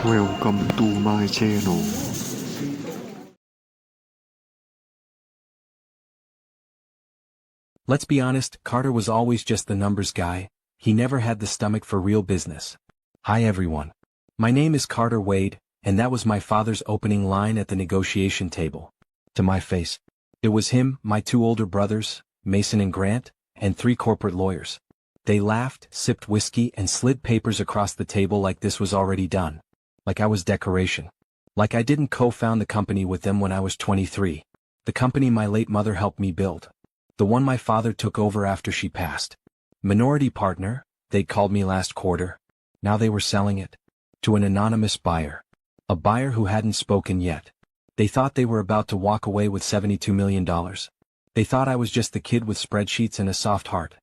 Welcome to my channel. Let's be honest, Carter was always just the numbers guy. He never had the stomach for real business. Hi everyone. My name is Carter Wade, and that was my father's opening line at the negotiation table. To my face. It was him, my two older brothers, Mason and Grant, and 3 corporate lawyers. They laughed, sipped whiskey, and slid papers across the table like this was already done. Like I was decoration. Like I didn't co-found the company with them when I was 23. The company my late mother helped me build. The one my father took over after she passed. Minority partner, they'd called me last quarter. Now they were selling it. To an anonymous buyer. A buyer who hadn't spoken yet. They thought they were about to walk away with $72 million. They thought I was just the kid with spreadsheets and a soft heart.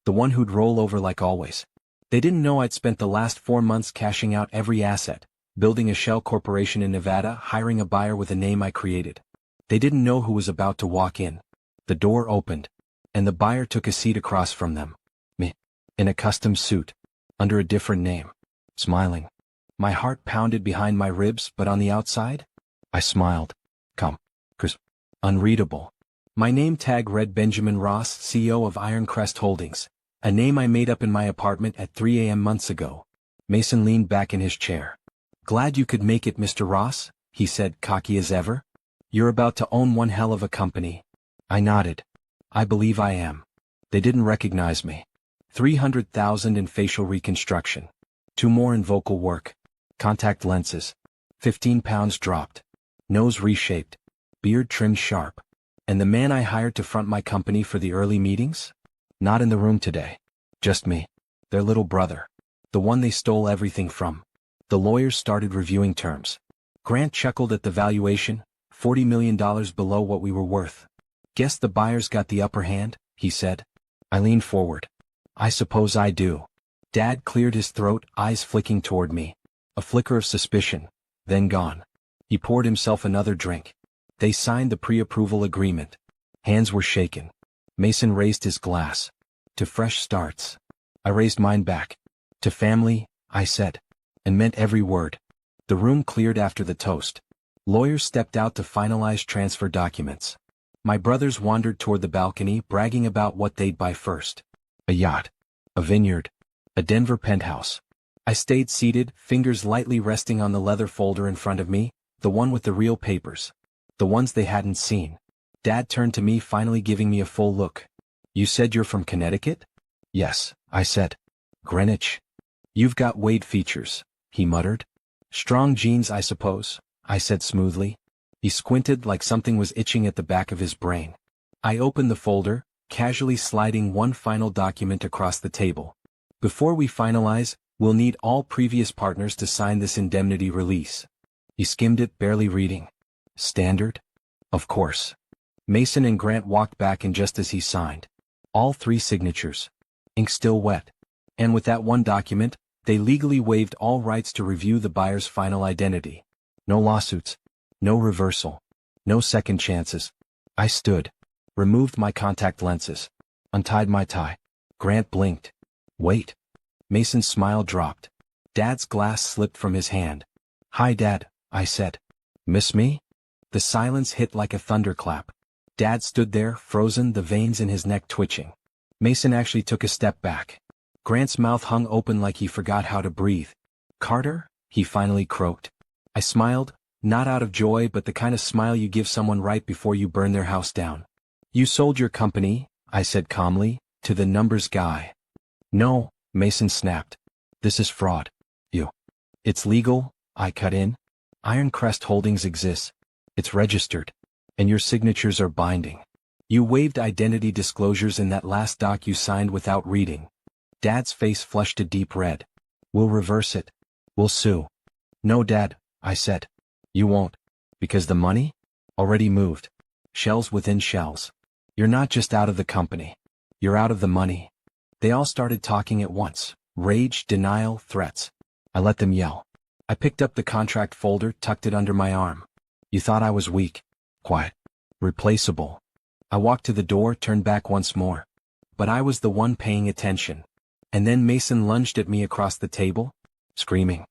The one who'd roll over like always. They didn't know I'd spent the last 4 months cashing out every asset, building a shell corporation in Nevada, hiring a buyer with a name I created. They didn't know who was about to walk in. The door opened, and the buyer took a seat across from them. Me. In a custom suit. Under a different name. Smiling. My heart pounded behind my ribs, but on the outside? I smiled. Come. Chris. Unreadable. My name tag read Benjamin Ross, CEO of Ironcrest Holdings. A name I made up in my apartment at 3 a.m. months ago. Mason leaned back in his chair. Glad you could make it, Mr. Ross, he said, cocky as ever. You're about to own one hell of a company. I nodded. I believe I am. They didn't recognize me. 300,000 in facial reconstruction. 2 more in vocal work. Contact lenses. 15 pounds dropped. Nose reshaped. Beard trimmed sharp. And the man I hired to front my company for the early meetings? Not in the room today. Just me. Their little brother. The one they stole everything from. The lawyers started reviewing terms. Grant chuckled at the valuation, $40 million below what we were worth. Guess the buyers got the upper hand, he said. I leaned forward. I suppose I do. Dad cleared his throat, eyes flicking toward me. A flicker of suspicion, then gone. He poured himself another drink. They signed the pre-approval agreement. Hands were shaken. Mason raised his glass. To fresh starts. I raised mine back. To family, I said. And meant every word. The room cleared after the toast. Lawyers stepped out to finalize transfer documents. My brothers wandered toward the balcony, bragging about what they'd buy first. A yacht. A vineyard. A Denver penthouse. I stayed seated, fingers lightly resting on the leather folder in front of me, the one with the real papers. The ones they hadn't seen. Dad turned to me, finally giving me a full look. You said you're from Connecticut? Yes, I said. Greenwich. You've got Wade features, he muttered. Strong genes, I suppose, I said smoothly. He squinted like something was itching at the back of his brain. I opened the folder, casually sliding one final document across the table. Before we finalize, we'll need all previous partners to sign this indemnity release. He skimmed it, barely reading. Standard? Of course. Mason and Grant walked back in just as he signed. All 3 signatures. Ink still wet. And with that one document, they legally waived all rights to review the buyer's final identity. No lawsuits. No reversal. No second chances. I stood. Removed my contact lenses. Untied my tie. Grant blinked. Wait. Mason's smile dropped. Dad's glass slipped from his hand. Hi, Dad, I said. Miss me? The silence hit like a thunderclap. Dad stood there, frozen, the veins in his neck twitching. Mason actually took a step back. Grant's mouth hung open like he forgot how to breathe. Carter? He finally croaked. I smiled. Not out of joy, but the kind of smile you give someone right before you burn their house down. You sold your company, I said calmly, to the numbers guy. No, Mason snapped. This is fraud. You. It's legal, I cut in. Ironcrest Holdings exists. It's registered. And your signatures are binding. You waived identity disclosures in that last doc you signed without reading. Dad's face flushed a deep red. We'll reverse it. We'll sue. No, Dad, I said. You won't. Because the money? Already moved. Shells within shells. You're not just out of the company. You're out of the money. They all started talking at once. Rage, denial, threats. I let them yell. I picked up the contract folder, tucked it under my arm. You thought I was weak. Quiet. Replaceable. I walked to the door, turned back once more. But I was the one paying attention. And then Mason lunged at me across the table. screaming.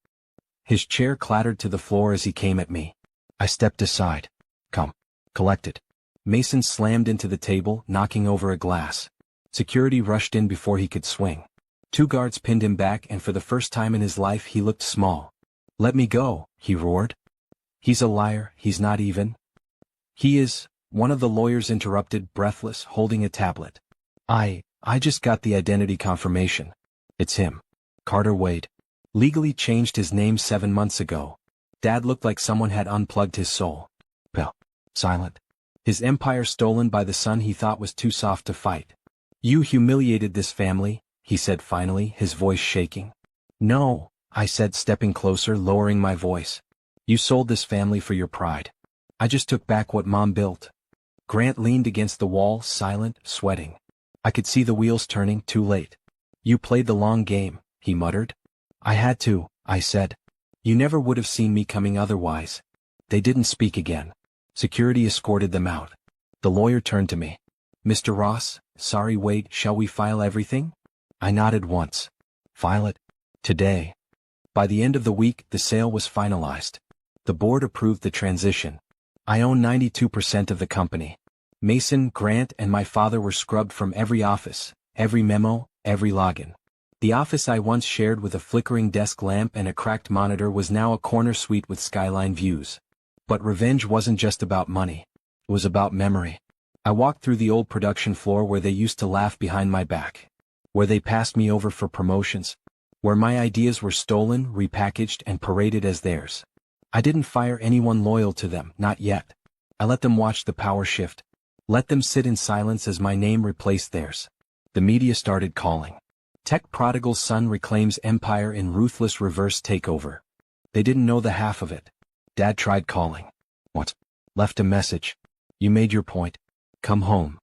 His chair clattered to the floor as he came at me. I stepped aside. Come. Collected. Mason slammed into the table, knocking over a glass. Security rushed in before he could swing. 2 guards pinned him back, and for the first time in his life he looked small. "Let me go," he roared. "He's a liar, he's not even." "He is," one of the lawyers interrupted, breathless, holding a tablet. I just got the identity confirmation. It's him. Carter Wade. Legally changed his name 7 months ago. Dad looked like someone had unplugged his soul. Well, silent. His empire stolen by the son he thought was too soft to fight. "You humiliated this family," he said finally, his voice shaking. "No," I said, stepping closer, lowering my voice. "You sold this family for your pride. I just took back what Mom built." Grant leaned against the wall, silent, sweating. I could see the wheels turning, too late. "You played the long game," he muttered. "I had to," I said. "You never would have seen me coming otherwise." They didn't speak again. Security escorted them out. The lawyer turned to me. "Mr. Ross, sorry, Wade, shall we file everything?" I nodded once. "File it? Today." By the end of the week, the sale was finalized. The board approved the transition. I own 92% of the company. Mason, Grant, and my father were scrubbed from every office, every memo, every login. The office I once shared with a flickering desk lamp and a cracked monitor was now a corner suite with skyline views. But revenge wasn't just about money. It was about memory. I walked through the old production floor where they used to laugh behind my back. Where they passed me over for promotions. Where my ideas were stolen, repackaged, and paraded as theirs. I didn't fire anyone loyal to them, not yet. I let them watch the power shift. Let them sit in silence as my name replaced theirs. The media started calling. Tech prodigal's son reclaims empire in ruthless reverse takeover. They didn't know the half of it. Dad tried calling. What? Left a message. "You made your point. Come home."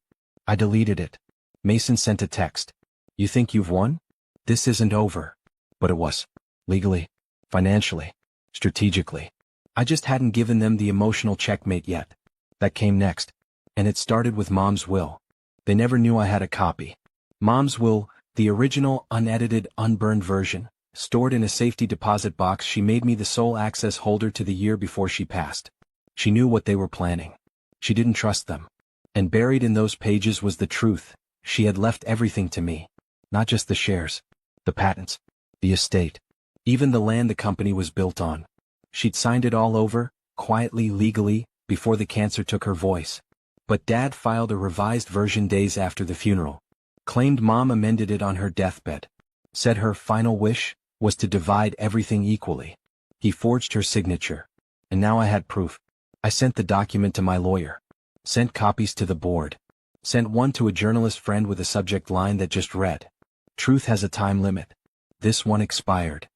I deleted it. Mason sent a text. "You think you've won? This isn't over." But it was. Legally. Financially. Strategically. I just hadn't given them the emotional checkmate yet. That came next. And it started with Mom's will. They never knew I had a copy. Mom's will, the original, unedited, unburned version, stored in a safety deposit box she made me the sole access holder to the year before she passed. She knew what they were planning. She didn't trust them. And buried in those pages was the truth. She had left everything to me. Not just the shares. The patents. The estate. Even the land the company was built on. She'd signed it all over, quietly, legally, before the cancer took her voice. But Dad filed a revised version days after the funeral. Claimed Mom amended it on her deathbed. Said her final wish was to divide everything equally. He forged her signature. And now I had proof. I sent the document to my lawyer. Sent copies to the board. Sent one to a journalist friend with a subject line that just read, "Truth has a time limit." This one expired.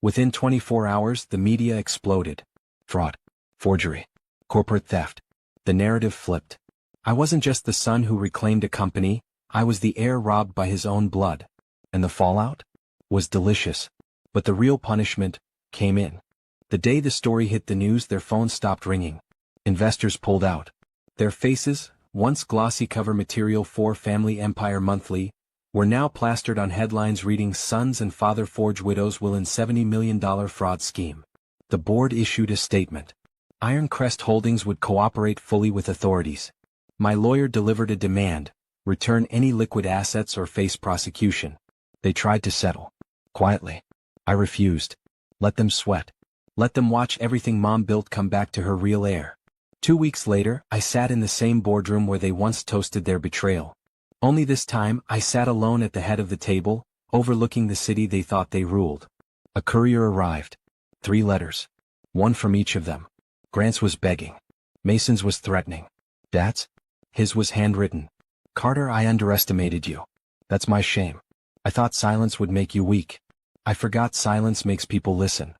Within 24 hours, the media exploded. Fraud. Forgery. Corporate theft. The narrative flipped. I wasn't just the son who reclaimed a company, I was the heir robbed by his own blood. And the fallout? Was delicious. But the real punishment came in. The day the story hit the news, their phones stopped ringing. Investors pulled out. Their faces, once glossy cover material for Family Empire Monthly, were now plastered on headlines reading "Sons and Father Forge Widows Will in $70 million Fraud Scheme." The board issued a statement. Iron Crest Holdings would cooperate fully with authorities. My lawyer delivered a demand: return any liquid assets or face prosecution. They tried to settle. Quietly. I refused. Let them sweat. Let them watch everything Mom built come back to her real heir. 2 weeks later, I sat in the same boardroom where they once toasted their betrayal. Only this time, I sat alone at the head of the table, overlooking the city they thought they ruled. A courier arrived. 3 letters. One from each of them. Grant's was begging. Mason's was threatening. Dad's? His was handwritten. "Carter, I underestimated you. That's my shame. I thought silence would make you weak. I forgot silence makes people listen."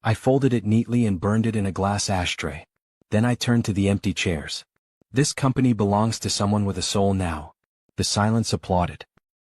I folded it neatly and burned it in a glass ashtray. Then I turned to the empty chairs. This company belongs to someone with a soul now. The silence applauded.